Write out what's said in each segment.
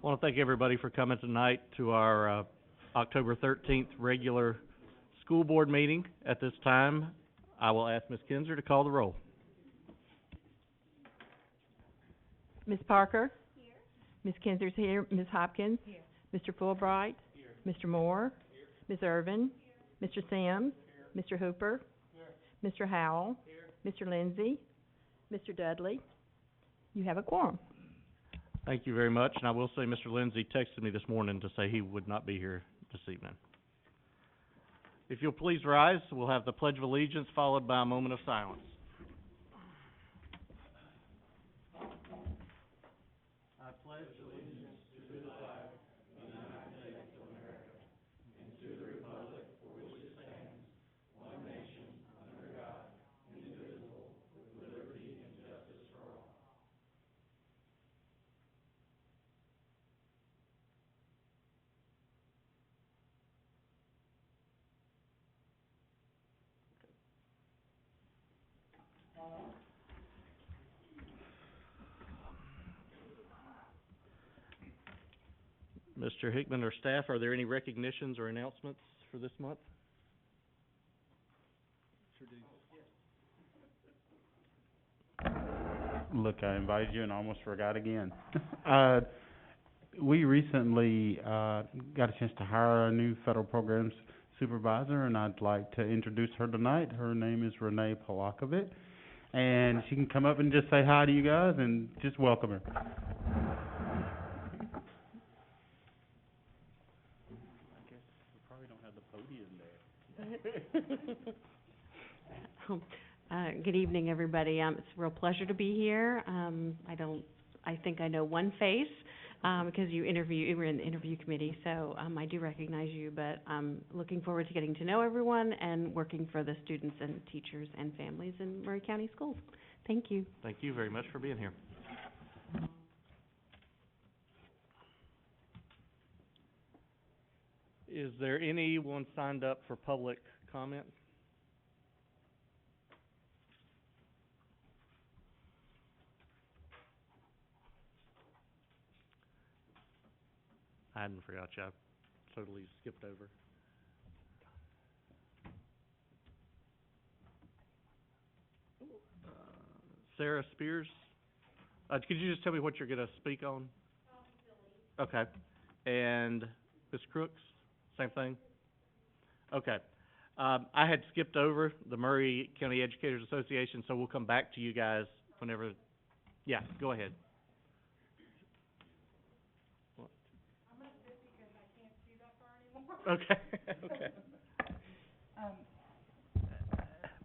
I want to thank everybody for coming tonight to our October 13th regular school board meeting. At this time, I will ask Ms. Kinzer to call the roll. Ms. Parker? Here. Ms. Kinzer's here. Ms. Hopkins? Here. Mr. Fulbright? Here. Mr. Moore? Here. Ms. Irvin? Here. Mr. Sims? Here. Mr. Hooper? Here. Mr. Howell? Here. Mr. Lindsay? Mr. Dudley? You have a quorum. Thank you very much, and I will say Mr. Lindsay texted me this morning to say he would not be here this evening. If you'll please rise, we'll have the Pledge of Allegiance followed by a moment of silence. I pledge allegiance to the flag of the United States of America and to the republic for which it stands, one nation, under God, indivisible, with liberty and justice for all. Mr. Hickman or staff, are there any recognitions or announcements for this month? Look, I invited you and almost forgot again. We recently got a chance to hire a new federal programs supervisor, and I'd like to introduce her tonight. Her name is Renee Polakovic, and she can come up and just say hi to you guys and just welcome her. Good evening, everybody. It's a real pleasure to be here. I think I know one face, because you were in the interview committee, so I do recognize you, but I'm looking forward to getting to know everyone and working for the students and teachers and families in Murray County Schools. Thank you. Thank you very much for being here. Is there anyone signed up for public comment? I hadn't forgot you. I totally skipped over. Sarah Spears, could you just tell me what you're going to speak on? Okay. And Ms. Crooks, same thing? Okay. I had skipped over the Murray County Educators Association, so we'll come back to you guys whenever. Yeah, go ahead. I'm going to sit because I can't see that far anymore. Okay.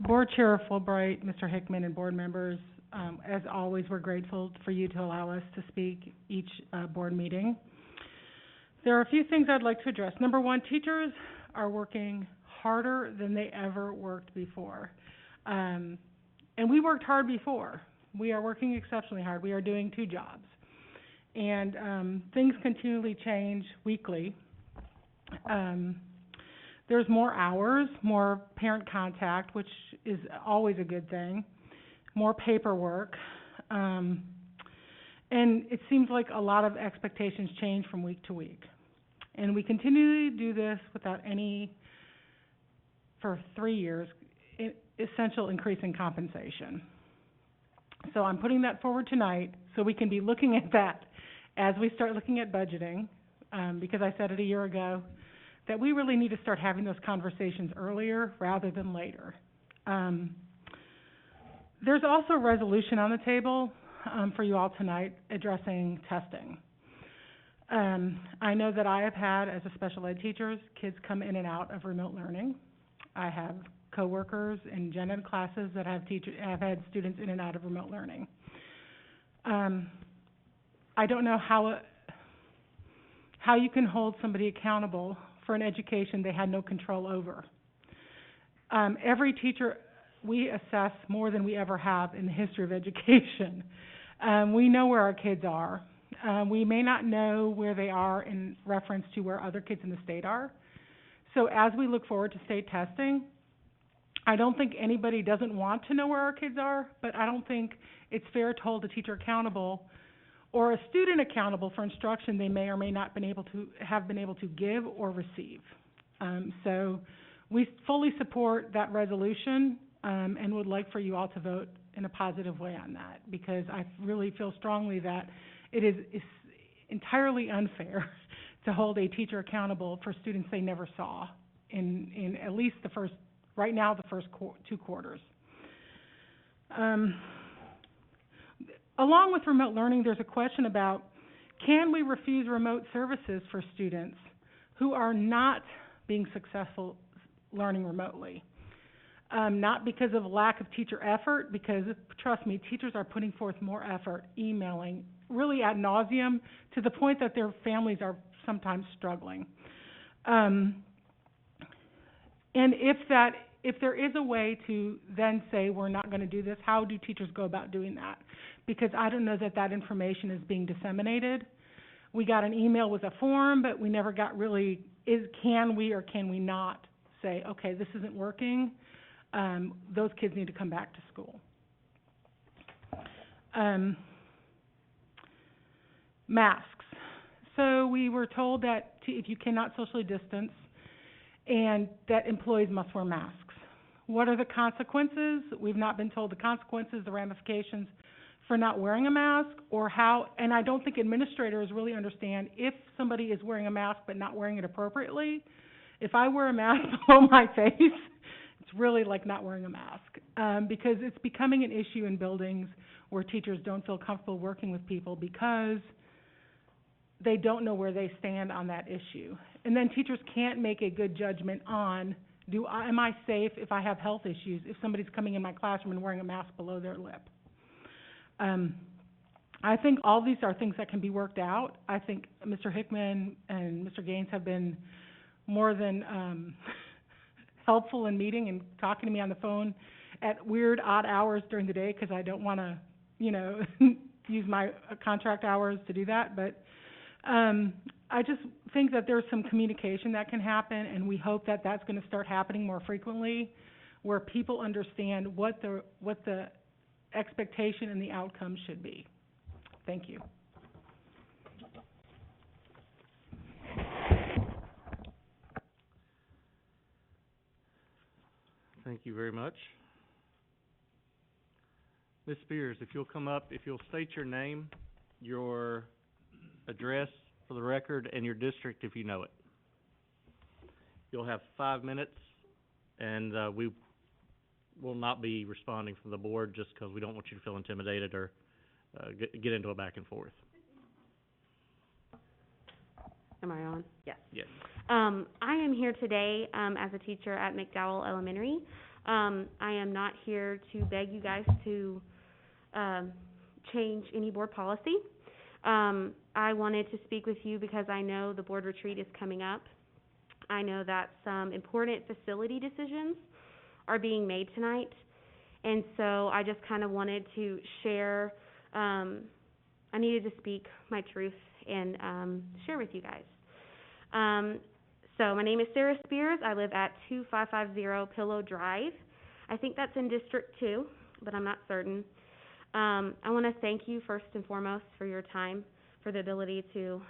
Board Chair Fulbright, Mr. Hickman, and board members, as always, we're grateful for you to allow us to speak each board meeting. There are a few things I'd like to address. Number one, teachers are working harder than they ever worked before. And we worked hard before. We are working exceptionally hard. We are doing two jobs. And things continually change weekly. There's more hours, more parent contact, which is always a good thing, more paperwork, and it seems like a lot of expectations change from week to week. And we continue to do this without any, for 3 years, essential increase in compensation. So I'm putting that forward tonight so we can be looking at that as we start looking at budgeting, because I said it a year ago, that we really need to start having those conversations earlier rather than later. There's also a resolution on the table for you all tonight addressing testing. I know that I have had, as a special ed teacher, kids come in and out of remote learning. I have coworkers in gen ed classes that have had students in and out of remote learning. I don't know how you can hold somebody accountable for an education they had no control over. Every teacher, we assess more than we ever have in the history of education. We know where our kids are. We may not know where they are in reference to where other kids in the state are. So as we look forward to state testing, I don't think anybody doesn't want to know where our kids are, but I don't think it's fair to hold a teacher accountable or a student accountable for instruction they may or may not have been able to give or receive. So we fully support that resolution, and would like for you all to vote in a positive way on that, because I really feel strongly that it's entirely unfair to hold a teacher accountable for students they never saw in at least the first 2 quarters. Along with remote learning, there's a question about, can we refuse remote services for students who are not being successful learning remotely? Not because of lack of teacher effort, because trust me, teachers are putting forth more effort, emailing, really ad nauseum, to the point that their families are sometimes struggling. And if there is a way to then say we're not going to do this, how do teachers go about doing that? Because I don't know that information is being disseminated. We got an email with a form, but we never got really, can we or can we not say, okay, this isn't working, those kids need to come back to school. Masks. So we were told that if you cannot socially distance, and that employees must wear masks. What are the consequences? We've not been told the consequences, the ramifications for not wearing a mask, or how, and I don't think administrators really understand if somebody is wearing a mask but not wearing it appropriately. If I wear a mask below my face, it's really like not wearing a mask, because it's becoming an issue in buildings where teachers don't feel comfortable working with people because they don't know where they stand on that issue. And then teachers can't make a good judgment on, am I safe if I have health issues, if somebody's coming in my classroom and wearing a mask below their lip. I think all these are things that can be worked out. I think Mr. Hickman and Mr. Gaines have been more than helpful in meeting and talking to me on the phone at weird, odd hours during the day, because I don't want to, use my contract hours to do that. But I just think that there's some communication that can happen, and we hope that that's going to start happening more frequently, where people understand what the expectation and the outcome should be. Thank you. Thank you very much. Ms. Spears, if you'll come up, if you'll state your name, your address for the record, and your district if you know it. You'll have 5 minutes, and we will not be responding from the board just because we don't want you to feel intimidated or get into a back and forth. Am I on? Yes. Yes. I am here today as a teacher at McDowell Elementary. I am not here to beg you guys to change any board policy. I wanted to speak with you because I know the board retreat is coming up. I know that some important facility decisions are being made tonight, and so I just kind of wanted to share, I needed to speak my truth and share with you guys. So my name is Sarah Spears. I live at 2550 Pillow Drive. I think that's in District 2, but I'm not certain. I want to thank you first and foremost for your time, for the ability to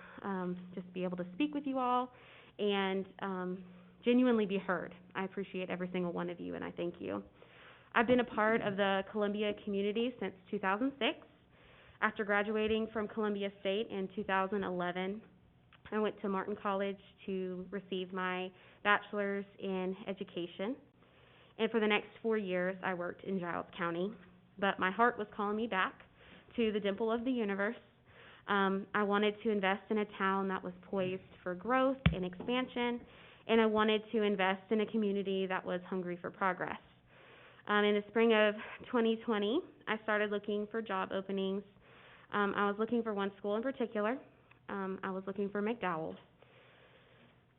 just be able to speak with you all and genuinely be heard. I appreciate every single one of you, and I thank you. I've been a part of the Columbia community since 2006. After graduating from Columbia State in 2011, I went to Martin College to receive my bachelor's in education. And for the next 4 years, I worked in Giles County. But my heart was calling me back to the dimple of the universe. I wanted to invest in a town that was poised for growth and expansion, and I wanted to invest in a community that was hungry for progress. In the spring of 2020, I started looking for job openings. I was looking for one school in particular. I was looking for McDowell.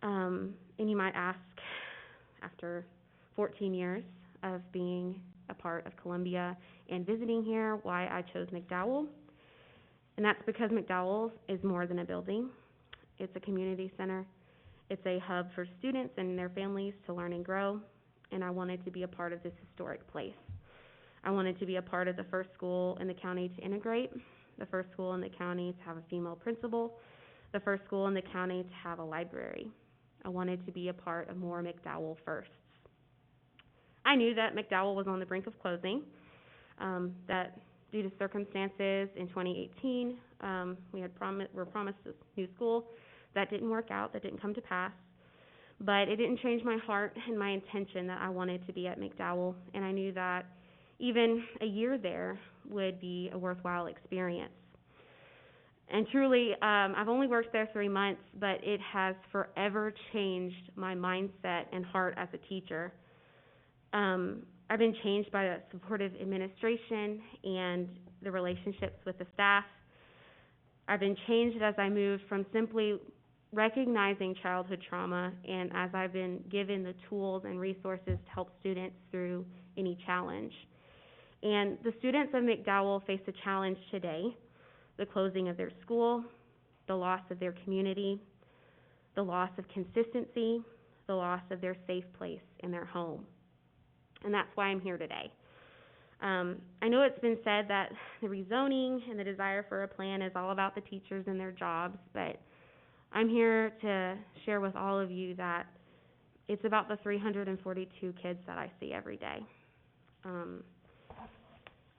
And you might ask, after 14 years of being a part of Columbia and visiting here, why I chose McDowell. And that's because McDowell is more than a building. It's a community center. It's a hub for students and their families to learn and grow. And I wanted to be a part of this historic place. I wanted to be a part of the first school in the county to integrate the first school in the county to have a female principal, the first school in the county to have a library. I wanted to be a part of more McDowell firsts. I knew that McDowell was on the brink of closing, that due to circumstances in 2018, were promised a new school. That didn't work out, that didn't come to pass. But it didn't change my heart and my intention that I wanted to be at McDowell, and I knew that even a year there would be a worthwhile experience. And truly, I've only worked there 3 months, but it has forever changed my mindset and heart as a teacher. I've been changed by the supportive administration and the relationships with the staff. I've been changed as I moved from simply recognizing childhood trauma, and as I've been given the tools and resources to help students through any challenge. And the students of McDowell face a challenge today: the closing of their school, the loss of their community, the loss of consistency, the loss of their safe place in their home. And that's why I'm here today. I know it's been said that the rezoning and the desire for a plan is all about the teachers and their jobs, but I'm here to share with all of you that it's about the 342 kids that I see every day.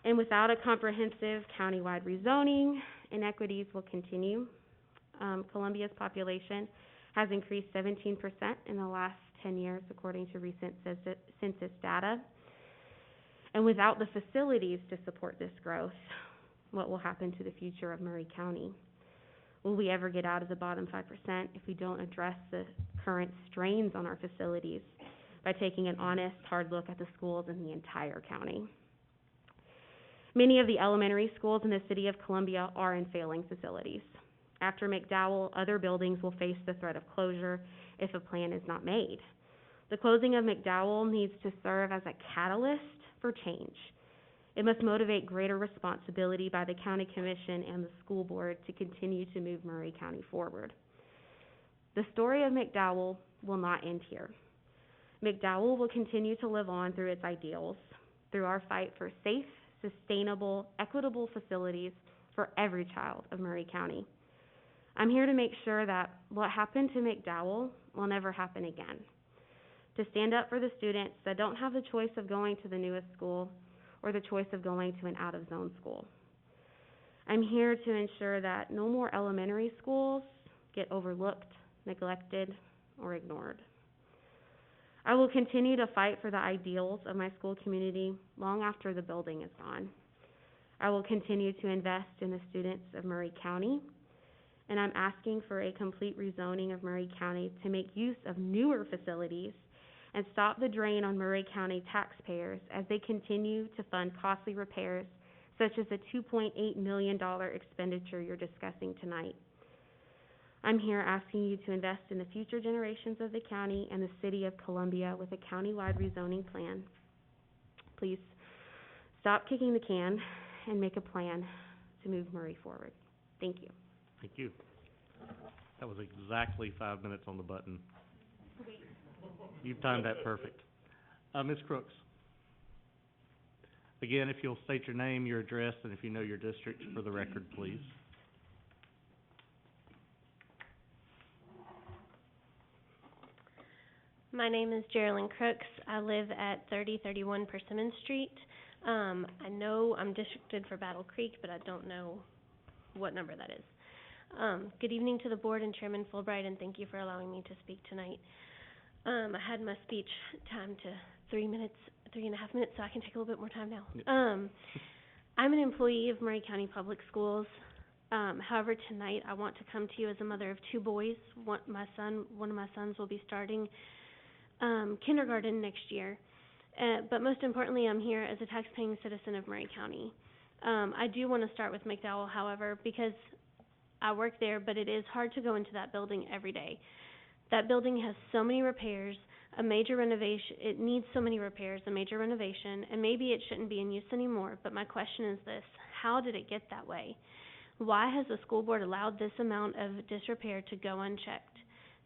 And without a comprehensive countywide rezoning, inequities will continue. Columbia's population has increased 17% in the last 10 years, according to recent census data. And without the facilities to support this growth, what will happen to the future of Maury County? Will we ever get out of the bottom 5% if we don't address the current strains on our facilities by taking an honest, hard look at the schools in the entire county? Many of the elementary schools in the city of Columbia are in failing facilities. After McDowell, other buildings will face the threat of closure if a plan is not made. The closing of McDowell needs to serve as a catalyst for change. It must motivate greater responsibility by the county commission and the school board to continue to move Maury County forward. The story of McDowell will not end here. McDowell will continue to live on through its ideals, through our fight for safe, sustainable, equitable facilities for every child of Maury County. I'm here to make sure that what happened to McDowell will never happen again. To stand up for the students that don't have the choice of going to the newest school or the choice of going to an out-of-zone school. I'm here to ensure that no more elementary schools get overlooked, neglected, or ignored. I will continue to fight for the ideals of my school community long after the building is gone. I will continue to invest in the students of Maury County, and I'm asking for a complete rezoning of Maury County to make use of newer facilities and stop the drain on Maury County taxpayers as they continue to fund costly repairs, such as the $2.8 million expenditure you're discussing tonight. I'm here asking you to invest in the future generations of the county and the city of Columbia with a countywide rezoning plan. Please stop kicking the can and make a plan to move Maury forward. Thank you. Thank you. That was exactly 5 minutes on the button. You've timed that perfect. Ms. Crooks. Again, if you'll state your name, your address, and if you know your district for the record, please. My name is Geraldine Crooks. I live at 3031 Persimmon Street. I know I'm districted for Battle Creek, but I don't know what number that is. Good evening to the board and Chairman Fulbright, and thank you for allowing me to speak tonight. I had my speech timed to 3 minutes, 3.5 minutes, so I can take a little bit more time now. Yep. I'm an employee of Maury County Public Schools. However, tonight I want to come to you as a mother of 2 boys. One of my sons will be starting kindergarten next year. But most importantly, I'm here as a taxpaying citizen of Maury County. I do want to start with McDowell, however, because I work there, but it is hard to go into that building every day. That building has so many repairs, a major renovation. It needs so many repairs, a major renovation, and maybe it shouldn't be in use anymore. But my question is this: how did it get that way? Why has the school board allowed this amount of disrepair to go unchecked?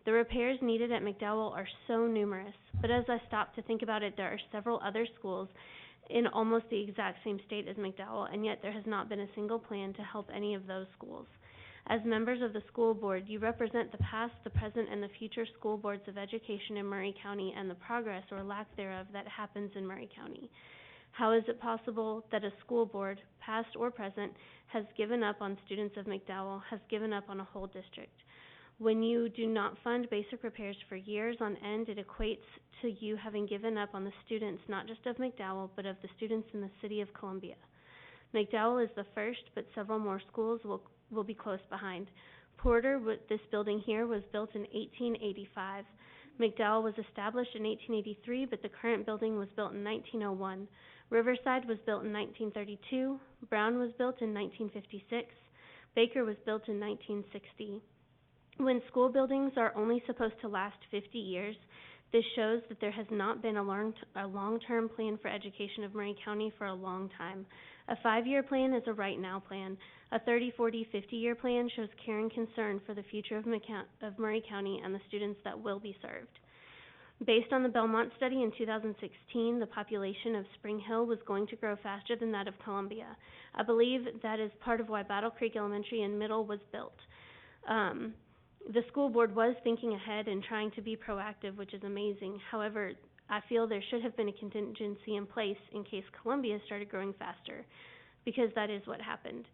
The repairs needed at McDowell are so numerous, but as I stop to think about it, there are several other schools in almost the exact same state as McDowell, and yet there has not been a single plan to help any of those schools. As members of the school board, you represent the past, the present, and the future school boards of education in Murray County and the progress or lack thereof that happens in Murray County. How is it possible that a school board, past or present, has given up on students of McDowell, has given up on a whole district? When you do not fund basic repairs for years on end, it equates to you having given up on the students, not just of McDowell, but of the students in the city of Columbia. McDowell is the first, but several more schools will be close behind. Porter, this building here, was built in 1885. McDowell was established in 1883, but the current building was built in 1901. Riverside was built in 1932. Brown was built in 1956. Baker was built in 1960. When school buildings are only supposed to last 50 years, this shows that there has not been a long-term plan for education of Murray County for a long time. A 5-year plan is a right-now plan. A 30, 40, 50-year plan shows care and concern for the future of Murray County and the students that will be served. Based on the Belmont study in 2016, the population of Spring Hill was going to grow faster than that of Columbia. I believe that is part of why Battle Creek Elementary and Middle was built. The school board was thinking ahead and trying to be proactive, which is amazing. However, I feel there should have been a contingency in place in case Columbia started growing faster, because that is what happened.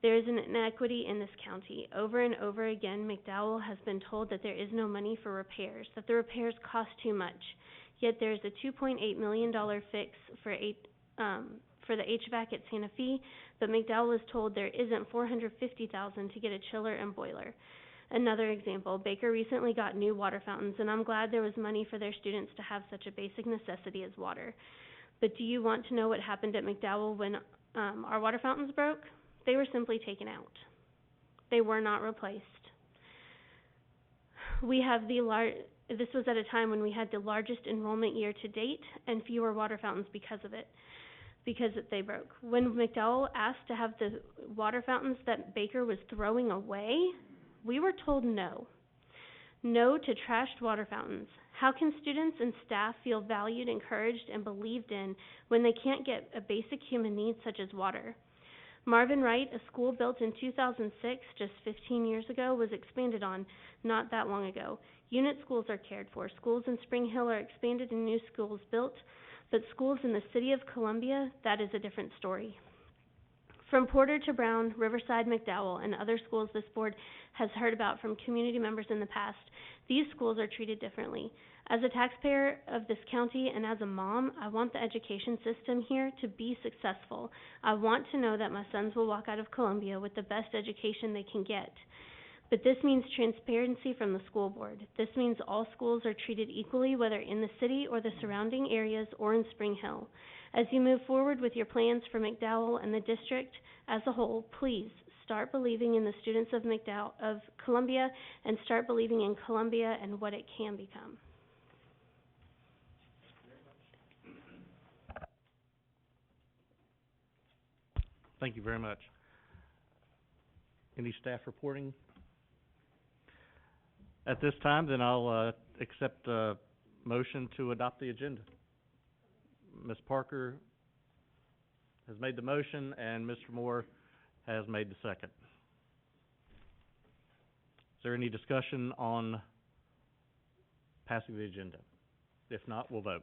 There is an inequity in this county. Over and over again, McDowell has been told that there is no money for repairs, that the repairs cost too much. Yet there is a $2.8 million fix for the HVAC at Santa Fe, but McDowell was told there isn't $450,000 to get a chiller and boiler. Another example, Baker recently got new water fountains, and I'm glad there was money for their students to have such a basic necessity as water. But do you want to know what happened at McDowell when our water fountains broke? They were simply taken out. They were not replaced. This was at a time when we had the largest enrollment year to date and fewer water fountains because of it, because they broke. When McDowell asked to have the water fountains that Baker was throwing away, we were told no. No to trashed water fountains. How can students and staff feel valued, encouraged, and believed in when they can't get a basic human need such as water? Marvin Wright, a school built in 2006, just 15 years ago, was expanded on not that long ago. Unit schools are cared for. Schools in Spring Hill are expanded and new schools built, but schools in the city of Columbia, that is a different story. From Porter to Brown, Riverside, McDowell, and other schools this board has heard about from community members in the past, these schools are treated differently. As a taxpayer of this county and as a mom, I want the education system here to be successful. I want to know that my sons will walk out of Columbia with the best education they can get. But this means transparency from the school board. This means all schools are treated equally, whether in the city or the surrounding areas or in Spring Hill. As you move forward with your plans for McDowell and the district as a whole, please start believing in the students of Columbia, and start believing in Columbia and what it can become. Thank you very much. Any staff reporting? At this time, then I'll accept a motion to adopt the agenda. Ms. Parker has made the motion, and Mr. Moore has made the second. Is there any discussion on passing the agenda? If not, we'll vote.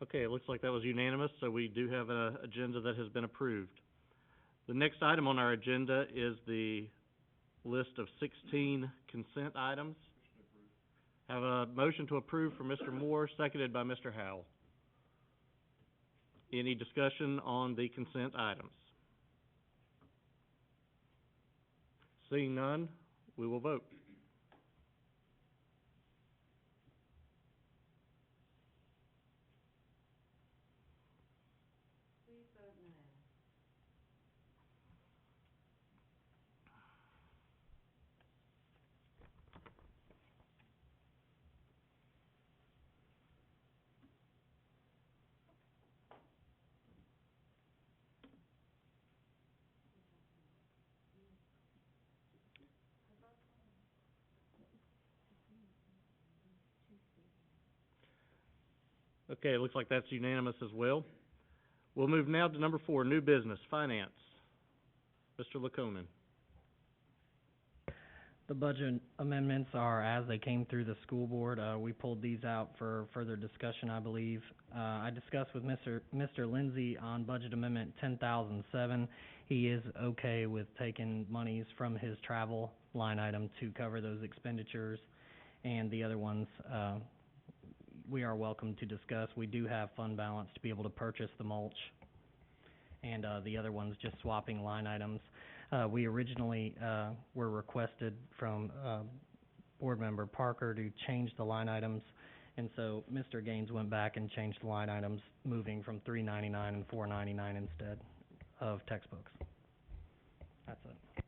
Okay, it looks like that was unanimous, so we do have an agenda that has been approved. The next item on our agenda is the list of 16 consent items. Have a motion to approve from Mr. Moore, seconded by Mr. Howell. Any discussion on the consent items? Seeing none, we will vote. Okay, it looks like that's unanimous as well. We'll move now to number 4, new business, finance. Mr. Laconin. The budget amendments are as they came through the school board. We pulled these out for further discussion, I believe. I discussed with Mr. Lindsay on budget amendment 10,007. He is okay with taking monies from his travel line item to cover those expenditures. And the other ones, we are welcome to discuss. We do have fund balance to be able to purchase the mulch. And the other ones, just swapping line items. We originally were requested from Board Member Parker to change the line items, and so Mr. Gaines went back and changed the line items, moving from $3.99 and $4.99 instead of textbooks. That's it.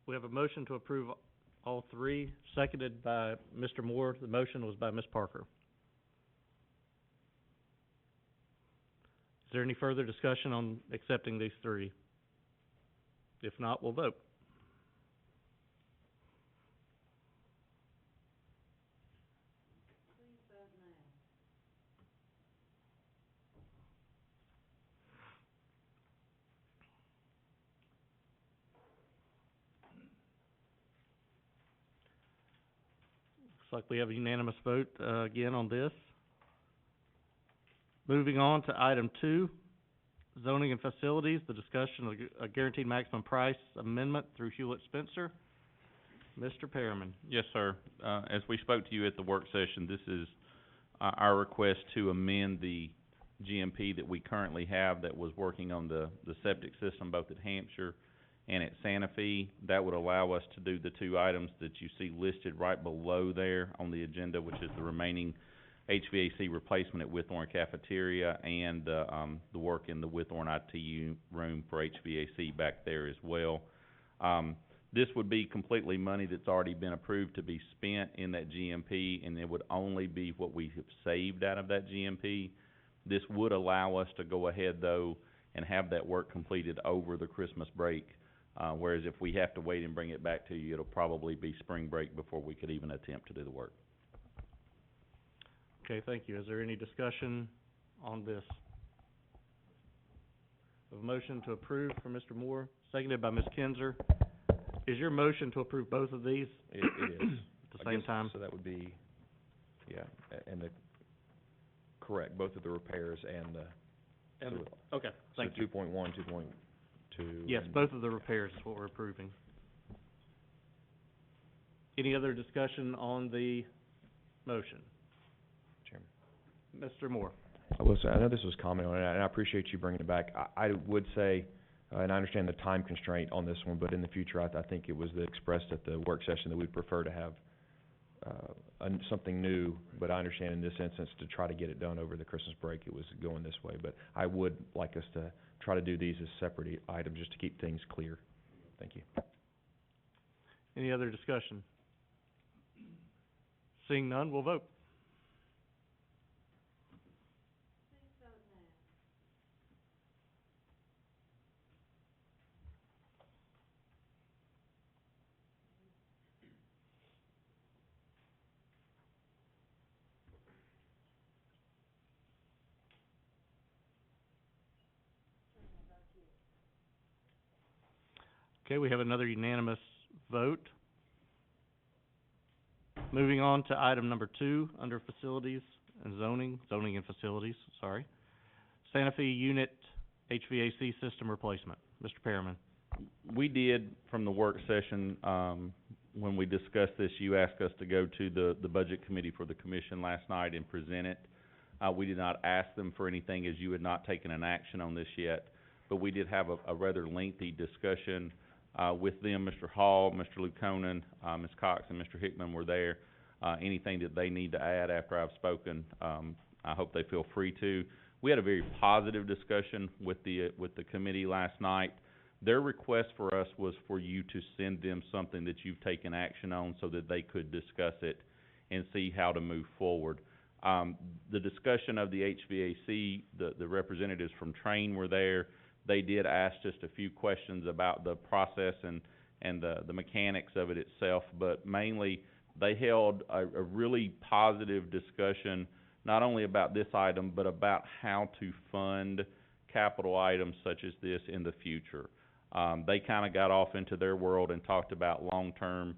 We have a motion to approve all 3, seconded by Mr. Moore. The motion was by Ms. Parker. Is there any further discussion on accepting these 3? If not, we'll vote. Looks like we have a unanimous vote again on this. Moving on to item 2, zoning and facilities, the discussion of a guaranteed maximum price amendment through Hewlett Spencer. Mr. Perriman. Yes, sir. As we spoke to you at the work session, this is our request to amend the GMP that we currently have that was working on the septic system both at Hampshire and at Santa Fe. That would allow us to do the 2 items that you see listed right below there on the agenda, which is the remaining HVAC replacement at Withorn Cafeteria and the work in the Withorn ITU room for HVAC back there as well. This would be completely money that's already been approved to be spent in that GMP, and it would only be what we have saved out of that GMP. This would allow us to go ahead, though, and have that work completed over the Christmas break, whereas if we have to wait and bring it back to you, it'll probably be spring break before we could even attempt to do the work. Okay, thank you. Is there any discussion on this? A motion to approve from Mr. Moore, seconded by Ms. Kinzer. Is your motion to approve both of these It is. at the same time? So that would be, yeah, and correct, both of the repairs and the. Okay, thank you. So 2.1, 2.2. Yes, both of the repairs is what we're approving. Any other discussion on the motion? Chairman. Mr. Moore. I know this was commented on, and I appreciate you bringing it back. I would say, and I understand the time constraint on this one, but in the future, I think it was expressed at the work session that we'd prefer to have something new, but I understand in this instance to try to get it done over the Christmas break, it was going this way. But I would like us to try to do these as separate items just to keep things clear. Thank you. Any other discussion? Seeing none, we'll vote. Okay, we have another unanimous vote. Moving on to item number 2, under facilities and zoning and facilities, sorry. Santa Fe unit HVAC system replacement. Mr. Perriman. We did, from the work session, when we discussed this, you asked us to go to the budget committee for the commission last night and present it. We did not ask them for anything, as you had not taken an action on this yet, but we did have a rather lengthy discussion with them. Mr. Hall, Mr. Lukonen, Ms. Cox, and Mr. Hickman were there. Anything that they need to add after I've spoken, I hope they feel free to. We had a very positive discussion with the committee last night. Their request for us was for you to send them something that you've taken action on so that they could discuss it and see how to move forward. The discussion of the HVAC, the representatives from Train were there. They did ask just a few questions about the process and the mechanics of it itself, but mainly they held a really positive discussion, not only about this item, but about how to fund capital items such as this in the future. They kinda got off into their world and talked about long-term,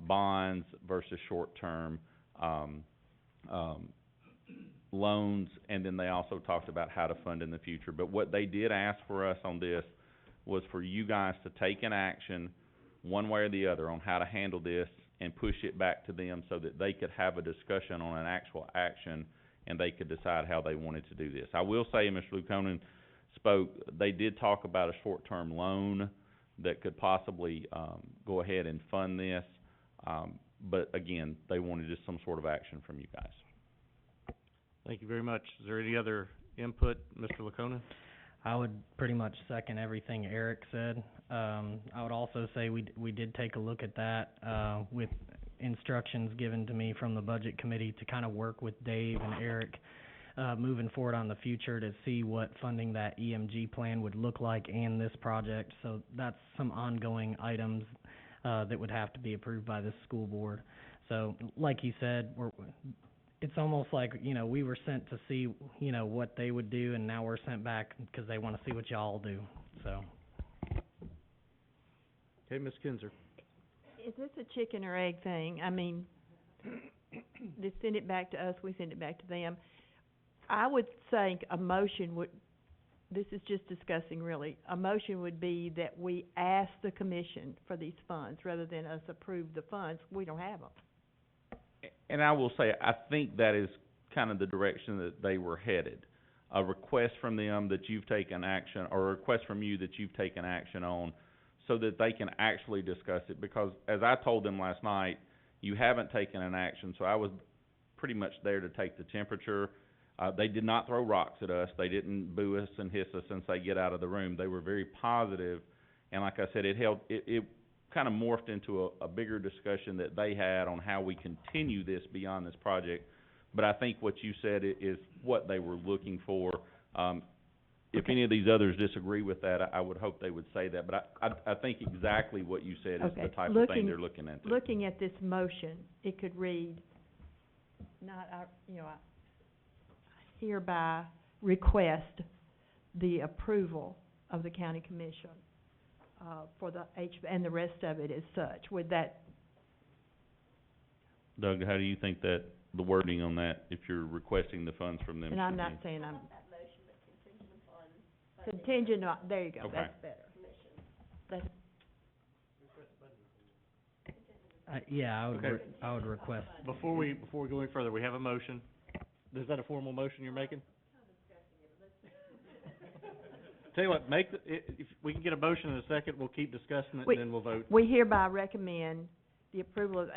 bonds versus short-term, loans, and then they also talked about how to fund in the future. But what they did ask for us on this was for you guys to take an action, one way or the other, on how to handle this and push it back to them so that they could have a discussion on an actual action and they could decide how they wanted to do this. I will say, Mr. Lukonen spoke, they did talk about a short-term loan that could possibly, go ahead and fund this, but again, they wanted just some sort of action from you guys. Thank you very much. Is there any other input, Mr. Lukonen? I would pretty much second everything Eric said. I would also say we did take a look at that, with instructions given to me from the budget committee to kind of work with Dave and Eric, moving forward on the future to see what funding that EMG plan would look like in this project. So that's some ongoing items, that would have to be approved by the school board. So, like you said, it's almost like, we were sent to see, what they would do, and now we're sent back because they want to see what y'all do, so. Okay, Ms. Kinzer. Is this a chicken or egg thing? I mean, they send it back to us, we send it back to them. I would think a motion would, this is just discussing really, a motion would be that we ask the commission for these funds rather than us approve the funds. We don't have them. And I will say, I think that is kind of the direction that they were headed. A request from them that you've taken action, or a request from you that you've taken action on, so that they can actually discuss it. Because as I told them last night, you haven't taken an action, so I was pretty much there to take the temperature. They did not throw rocks at us. They didn't boo us and hiss us and say, get out of the room. They were very positive, and like I said, it kind of morphed into a bigger discussion that they had on how we continue this beyond this project. But I think what you said is what they were looking for. If any of these others disagree with that, I would hope they would say that. But I think exactly what you said is the type of thing they're looking into. Looking at this motion, it could read, I hereby request the approval of the county commission, for the and the rest of it is such. Would that? Doug, how do you think that, the wording on that, if you're requesting the funds from them? And I'm not saying I'm. Contingent on, there you go, Okay. that's better. That's, Yeah, Okay. I would request. Before we go any further, we have a motion. Is that a formal motion you're making? Tell you what, if we can get a motion in a second, we'll keep discussing it and then we'll vote. we hereby recommend the approval of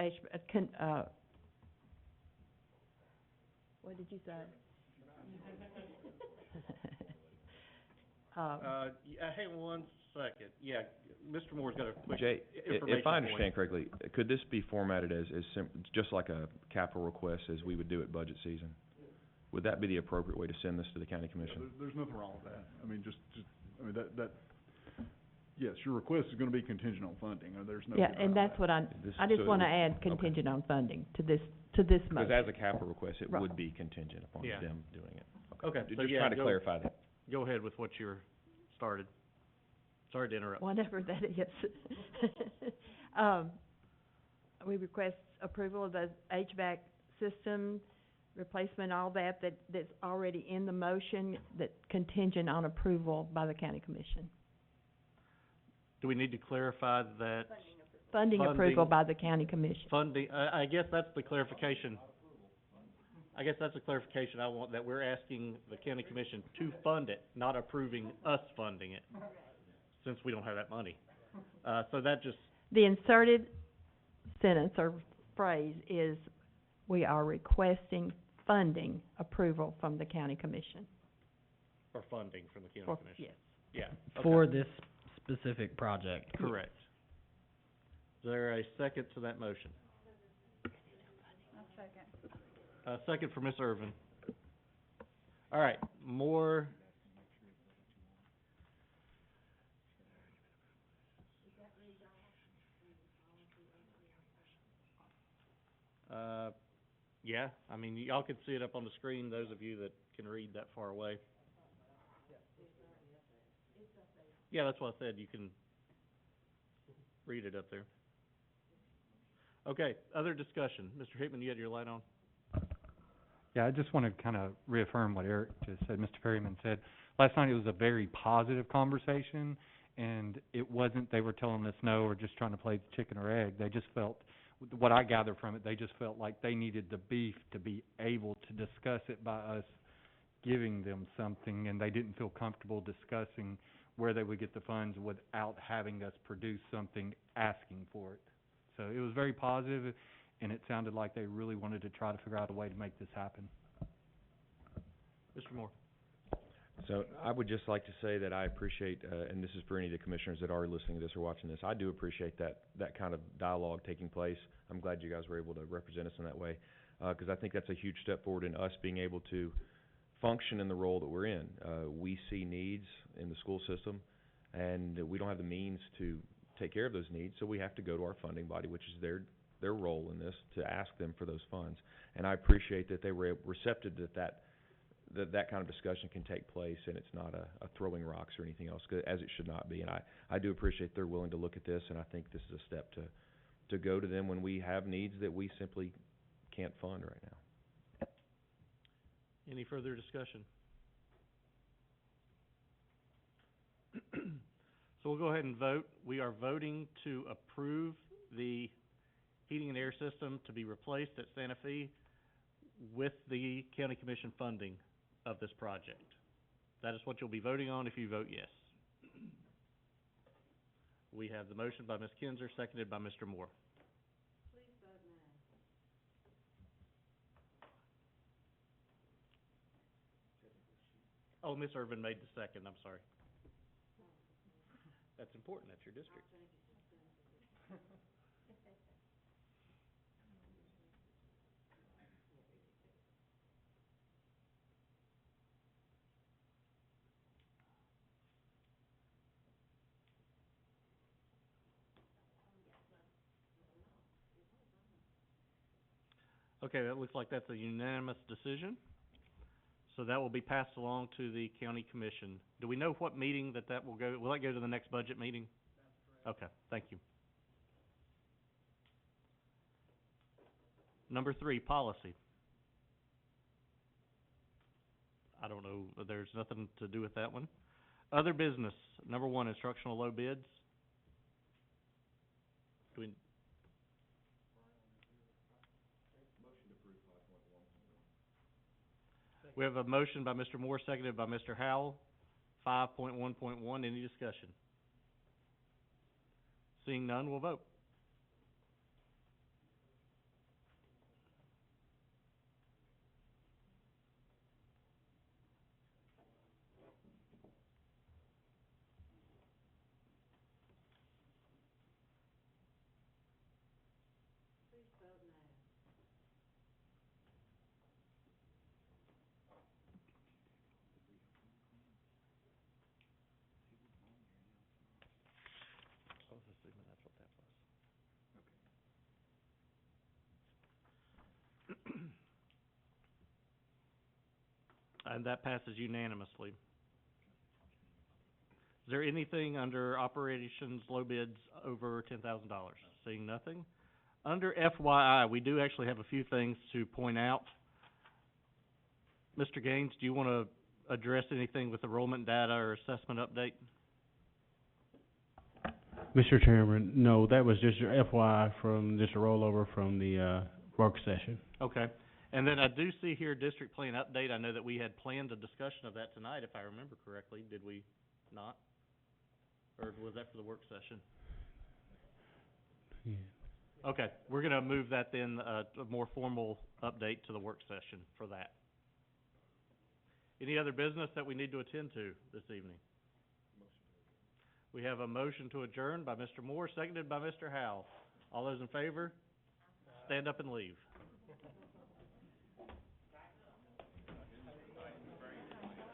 what did you say? Hang on one second. Yeah, Mr. Moore's got a quick Jay, information if I point. understand correctly, could this be formatted as just like a capital request as we would do at budget season? Would that be the appropriate way to send this to the county commission? There's nothing wrong with that. I mean, yes, your request is gonna be contingent on funding, or there's no. Yeah, and that's what I just wanna add contingent on funding to this motion. Because as a capital request, it Right. would be contingent upon Yeah. them doing it. Okay, so Just yeah, trying to clarify that. go ahead with what you're started. Sorry to interrupt. Whatever that is. We request approval of the HVAC system replacement, all that's already in the motion, that contingent on approval by the county commission. Do we need to clarify that Funding approval Funding. by the county commission. funding, I guess that's the clarification. I guess that's the clarification I want, that we're asking the county commission to fund it, not approving us funding it, since we don't have that money. So that just, The inserted sentence or phrase is, we are requesting funding approval from the county commission. Or funding from the county For- commission? Yes. Yeah, okay. For this specific project. Correct. Is there a second to that motion? Second for Ms. Irvin. All right, more. Yeah, I mean, y'all can see it up on the screen, those of you that can read that far away. Yeah, that's what I said, you can read it up there. Okay, other discussion. Mr. Hickman, you had your light on? Yeah, I just want to kind of reaffirm what Eric just said, Mr. Perryman said. Last night it was a very positive conversation, and it wasn't they were telling us no or just trying to play chicken or egg. They just felt, what I gather from it, they just felt like they needed the beef to be able to discuss it by us giving them something, and they didn't feel comfortable discussing where they would get the funds without having us produce something asking for it. So it was very positive, and it sounded like they really wanted to try to figure out a way to make this happen. Mr. Moore? So I would just like to say that I appreciate, and this is for any of the commissioners that are listening to this or watching this, I do appreciate that kind of dialogue taking place. I'm glad you guys were able to represent us in that way, because I think that's a huge step forward in us being able to function in the role that we're in. We see needs in the school system, and we don't have the means to take care of those needs, so we have to go to our funding body, which is their role in this, to ask them for those funds. And I appreciate that they were receptive to that kind of discussion can take place, and it's not a throwing rocks or anything else, as it should not be. And I do appreciate they're willing to look at this, and I think this is a step to go to them when we have needs that we simply can't fund right now. Any further discussion? So we'll go ahead and vote. We are voting to approve the heating and air system to be replaced at Santa Fe with the county commission funding of this project. That is what you'll be voting on if you vote yes. We have the motion by Ms. Kinzer, seconded by Mr. Moore. Oh, Ms. Irvin made the second, I'm sorry. That's important, that's your district. Okay, that looks like that's a unanimous decision. So that will be passed along to the county commission. Do we know what meeting that will go, will that go to the next budget meeting? That's correct. Okay, thank you. Number 3, policy. I don't know, there's nothing to do with that one. Other business, number 1, instructional low bids. Do we? We have a motion by Mr. Moore, seconded by Mr. Howell. 5.1.1, any discussion? Seeing none, we'll vote. I was assuming that's what that was. And that passes unanimously. Is there anything under operations low bids over $10,000? Seeing nothing. Under FYI, we do actually have a few things to point out. Mr. Gaines, do you want to address anything with enrollment data or assessment update? Mr. Chairman, no, that was just your FYI from just a rollover from the work session. Okay. And then I do see here district plan update. I know that we had planned a discussion of that tonight, if I remember correctly. Did we not? Or was that for the work session? Yeah. Okay, we're gonna move that then, a more formal update to the work session for that. Any other business that we need to attend to this evening? We have a motion to adjourn by Mr. Moore, seconded by Mr. Howell. All those in favor, stand up and leave.